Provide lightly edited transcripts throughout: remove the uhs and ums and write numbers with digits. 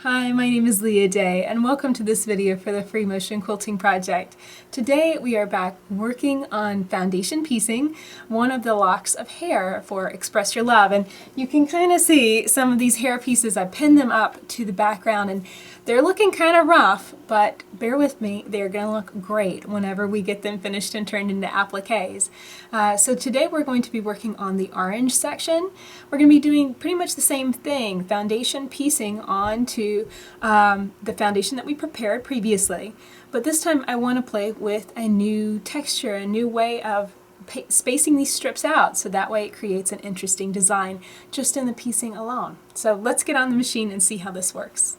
Hi, my name is Leah Day, and welcome to this video for the Free Motion Quilting Project. Today we are back working on foundation piecing, one of the locks of hair for Express Your Love. And you can kind of see some of these hair pieces. I pinned them up to the background and they're looking kind of rough, but bear with me, they're going to look great whenever we get them finished and turned into appliques. So today we're going to be working on the orange section. We're going to be doing pretty much the same thing, foundation piecing onto the foundation that we prepared previously. But this time I want to play with a new texture, a new way of spacing these strips out, so that way it creates an interesting design just in the piecing alone. So let's get on the machine and see how this works.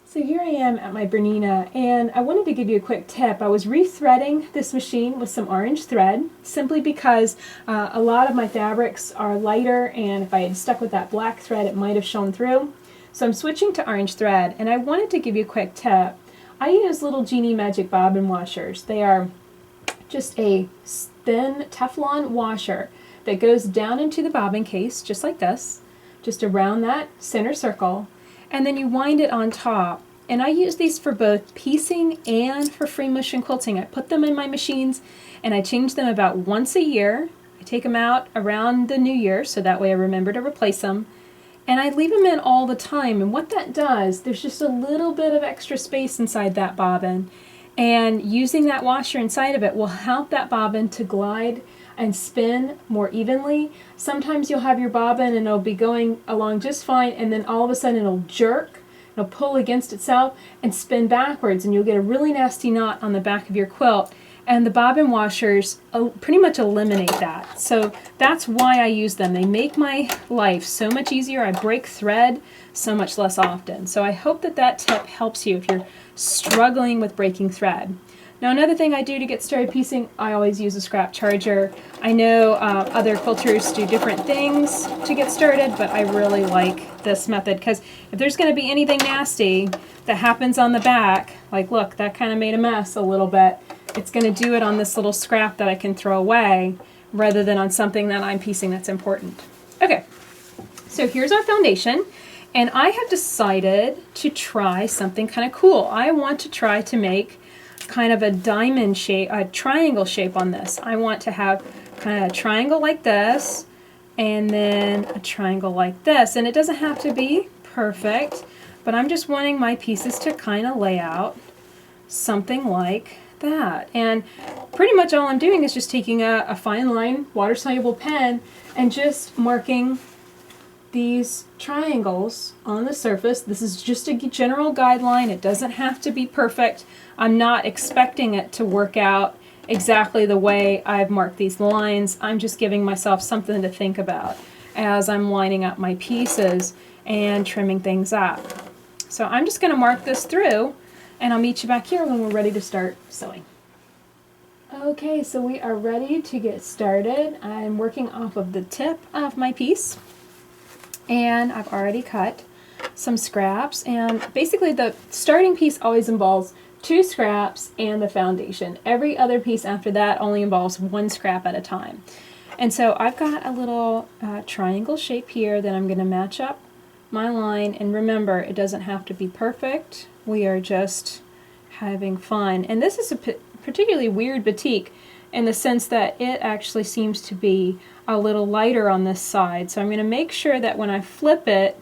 So here I am at my Bernina, and I wanted to give you a quick tip. I was rethreading this machine with some orange thread, simply because a lot of my fabrics are lighter, and if I had stuck with that black thread it might have shown through. So I'm switching to orange thread, and I wanted to give you a quick tip. I use little Genie Magic bobbin washers. They are just a thin Teflon washer that goes down into the bobbin case, just like this, just around that center circle, and then you wind it on top. And I use these for both piecing and for free motion quilting. I put them in my machines and I change them about once a year. I take them out around the new year so that way I remember to replace them. And I leave them in all the time, and what that does, there's just a little bit of extra space inside that bobbin, and using that washer inside of it will help that bobbin to glide and spin more evenly. Sometimes you'll have your bobbin and it'll be going along just fine, and then all of a sudden it'll jerk, it'll pull against itself and spin backwards, and you'll get a really nasty knot on the back of your quilt. And the bobbin washers pretty much eliminate that. So that's why I use them. They make my life so much easier. I break thread so much less often. So I hope that that tip helps you if you're struggling with breaking thread. Now another thing I do to get started piecing, I always use a scrap charger. I know other quilters do different things to get started, but I really like this method because if there's going to be anything nasty that happens on the back, like look, that kind of made a mess a little bit, it's going to do it on this little scrap that I can throw away rather than on something that I'm piecing that's important. Okay, so here's our foundation, and I have decided to try something kind of cool. I want to try to make kind of a diamond shape, a triangle shape on this. I want to have kind of a triangle like this and then a triangle like this, and it doesn't have to be perfect, but I'm just wanting my pieces to kind of lay out something like that. And pretty much all I'm doing is just taking a fine line water-soluble pen and just marking these triangles on the surface. This is just a general guideline. It doesn't have to be perfect. I'm not expecting it to work out exactly the way I've marked these lines. I'm just giving myself something to think about as I'm lining up my pieces and trimming things up. So I'm just going to mark this through, and I'll meet you back here when we're ready to start sewing. Okay, so we are ready to get started. I'm working off of the tip of my piece, and I've already cut some scraps, and basically the starting piece always involves 2 scraps and the foundation. Every other piece after that only involves 1 scrap at a time. And so I've got a little triangle shape here that I'm going to match up my line, and remember, it doesn't have to be perfect. We are just having fun. And this is a particularly weird batik in the sense that it actually seems to be a little lighter on this side. So I'm going to make sure that when I flip it,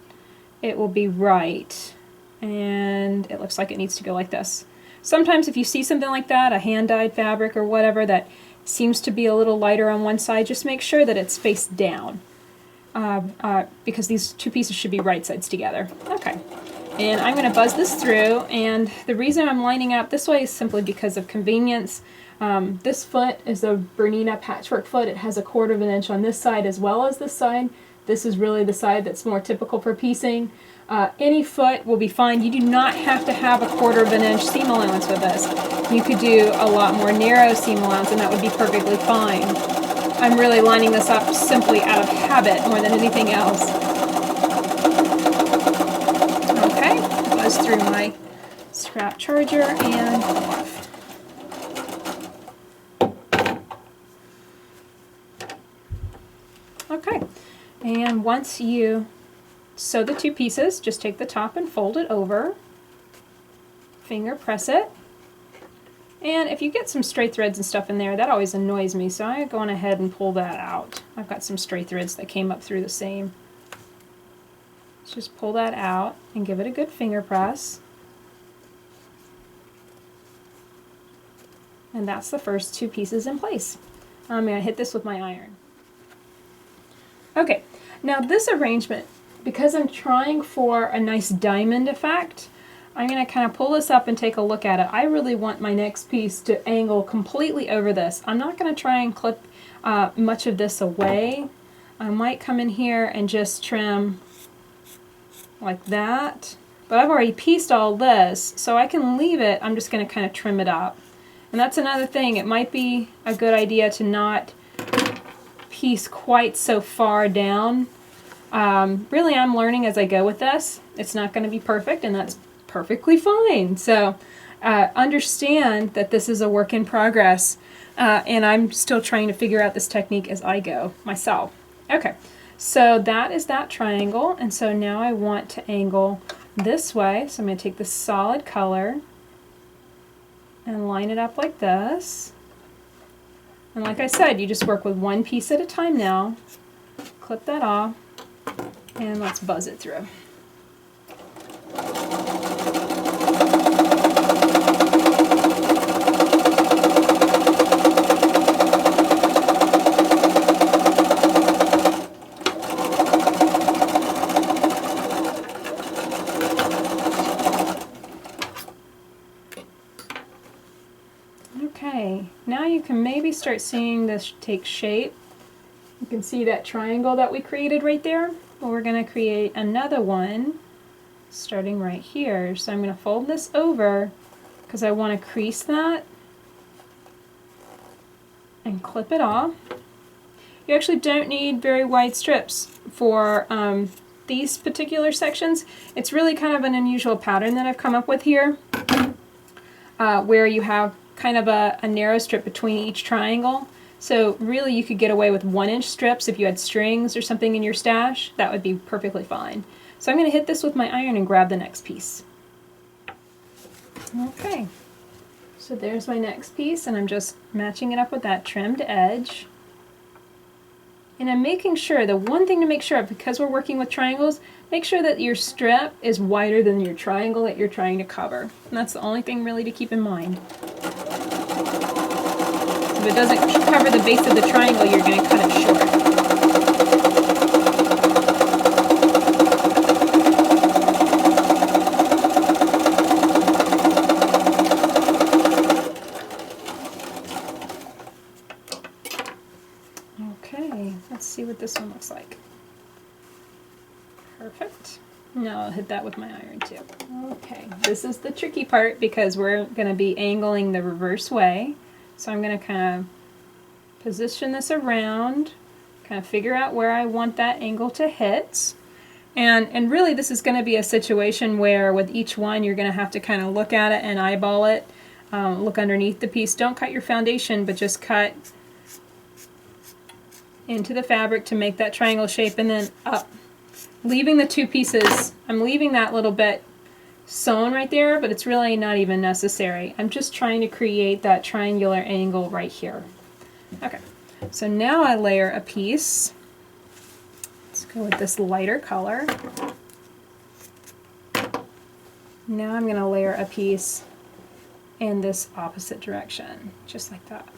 it will be right. And it looks like it needs to go like this. Sometimes if you see something like that, a hand-dyed fabric or whatever that seems to be a little lighter on one side, just make sure that it's face down. Because these 2 pieces should be right sides together. Okay, and I'm going to buzz this through, and the reason I'm lining up this way is simply because of convenience. This foot is a Bernina patchwork foot. It has a 1/4 inch on this side as well as this side. This is really the side that's more typical for piecing. Any foot will be fine. You do not have to have a 1/4 inch seam allowance with this. You could do a lot more narrow seam allowance and that would be perfectly fine. I'm really lining this up simply out of habit more than anything else. Okay, buzz through my scrap charger and off. Okay, and once you sew the two pieces. Just take the top and fold it over, finger press it, and if you get some stray threads and stuff in there, that always annoys me, so I go on ahead and pull that out. I've got some stray threads that came up through the seam. Let's just pull that out and give it a good finger press. And that's the first two pieces in place. I'm going to hit this with my iron. Okay, now this arrangement, because I'm trying for a nice diamond effect, I'm going to kind of pull this up and take a look at it. I really want my next piece to angle completely over this. I'm not going to try and clip much of this away. I might come in here and just trim like that, but I've already pieced all this, so I can leave it. I'm just going to kind of trim it up. And that's another thing, it might be a good idea to not piece quite so far down. Really, I'm learning as I go with this. It's not going to be perfect, and that's perfectly fine. So understand that this is a work in progress, and I'm still trying to figure out this technique as I go myself. Okay, so that is that triangle, and so now I want to angle this way. So I'm going to take this solid color and line it up like this. And like I said, you just work with one piece at a time now. Clip that off, and let's buzz it through. Okay, now you can maybe start seeing this take shape. You can see that triangle that we created right there. Well, we're going to create another one starting right here. So I'm going to fold this over because I want to crease that and clip it off. You actually don't need very wide strips for these particular sections. It's really kind of an unusual pattern that I've come up with here, where you have kind of a narrow strip between each triangle. So really you could get away with 1-inch strips if you had strings or something in your stash. That would be perfectly fine. So I'm going to hit this with my iron and grab the next piece. Okay, so there's my next piece, and I'm just matching it up with that trimmed edge. And I'm making sure, the one thing to make sure of, because we're working with triangles, make sure that your strip is wider than your triangle that you're trying to cover. And that's the only thing really to keep in mind. If it doesn't cover the base of the triangle, you're going to cut it short. Okay, let's see what this one looks like. Perfect. Now I'll hit that with my iron too. Okay, this is the tricky part because we're going to be angling the reverse way. So I'm going to kind of position this around, kind of figure out where I want that angle to hit. And really this is going to be a situation where with each one you're going to have to kind of look at it and eyeball it, look underneath the piece. Don't cut your foundation, but just cut into the fabric to make that triangle shape and then up. Leaving the two pieces, I'm leaving that little bit sewn right there, but it's really not even necessary. I'm just trying to create that triangular angle right here. Okay, so now I layer a piece. Let's go with this lighter color. Now I'm going to layer a piece in this opposite direction, just like that.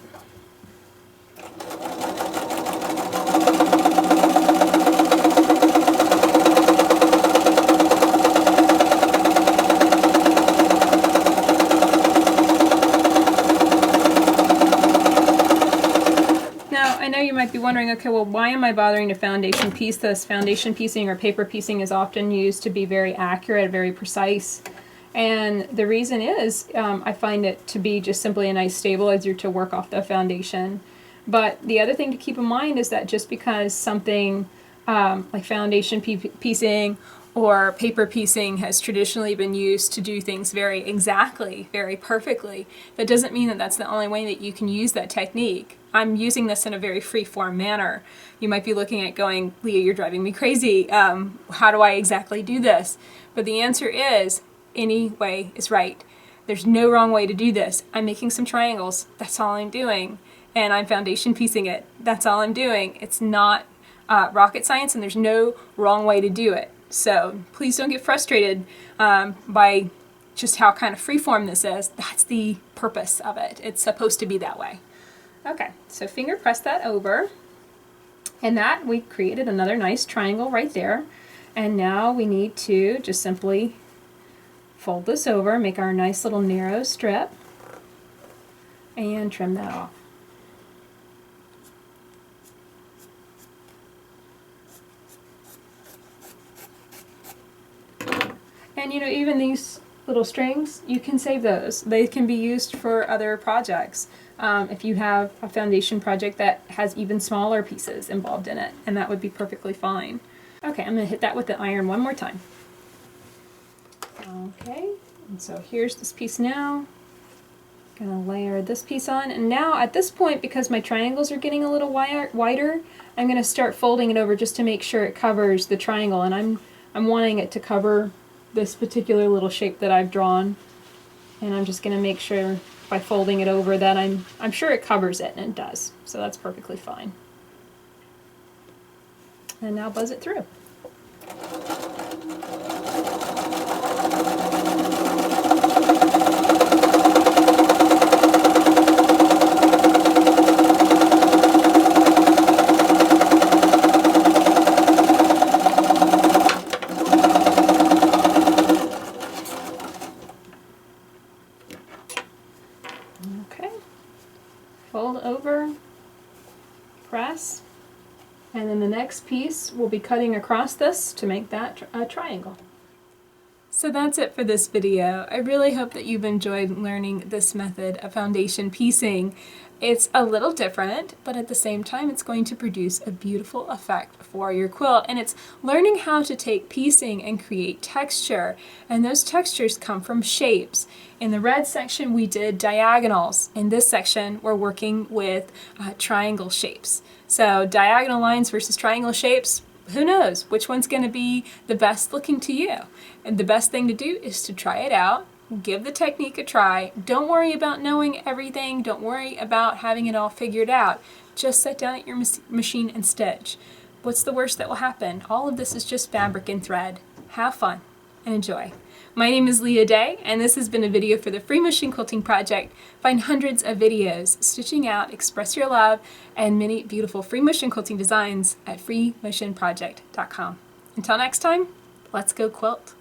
I know you might be wondering, okay, well, why am I bothering to foundation piece this? Foundation piecing or paper piecing is often used to be very accurate, very precise. And the reason is I find it to be just simply a nice stabilizer to work off the foundation. But the other thing to keep in mind is that just because something like foundation piecing or paper piecing has traditionally been used to do things very exactly, very perfectly. That doesn't mean that that's the only way that you can use that technique. I'm using this in a very free-form manner. You might be looking at going, Leah, you're driving me crazy. How do I exactly do this? But the answer is, any way is right. There's no wrong way to do this. I'm making some triangles. That's all I'm doing. And I'm foundation piecing it. That's all I'm doing. It's not rocket science, and there's no wrong way to do it. So please don't get frustrated by just how kind of freeform this is. That's the purpose of it. It's supposed to be that way. Okay, so finger press that over. And that, we created another nice triangle right there. And now we need to just simply fold this over, make our nice little narrow strip, and trim that off. And you know, even these little strings, you can save those. They can be used for other projects. If you have a foundation project that has even smaller pieces involved in it, and that would be perfectly fine. Okay, I'm going to hit that with the iron one more time. Okay, and so here's this piece now. I'm going to layer this piece on, and now at this point, because my triangles are getting a little wider, I'm going to start folding it over just to make sure it covers the triangle, and I'm wanting it to cover this particular little shape that I've drawn, and I'm just going to make sure by folding it over that I'm sure it covers it, and it does, so that's perfectly fine. And now buzz it through. Okay, fold over, press, and then the next piece we'll be cutting across this to make that a triangle. So that's it for this video. I really hope that you've enjoyed learning this method of foundation piecing. It's a little different, but at the same time it's going to produce a beautiful effect for your quilt. And it's learning how to take piecing and create texture. And those textures come from shapes. In the red section we did diagonals. In this section we're working with triangle shapes. So diagonal lines versus triangle shapes, who knows which one's going to be the best looking to you. And the best thing to do is to try it out. Give the technique a try. Don't worry about knowing everything. Don't worry about having it all figured out. Just sit down at your machine and stitch. What's the worst that will happen? All of this is just fabric and thread. Have fun and enjoy. My name is Leah Day, and this has been a video for the Free Machine Quilting Project. Find hundreds of videos stitching out, express your love, and many beautiful free machine quilting designs at freemachineproject.com. Until next time, let's go quilt.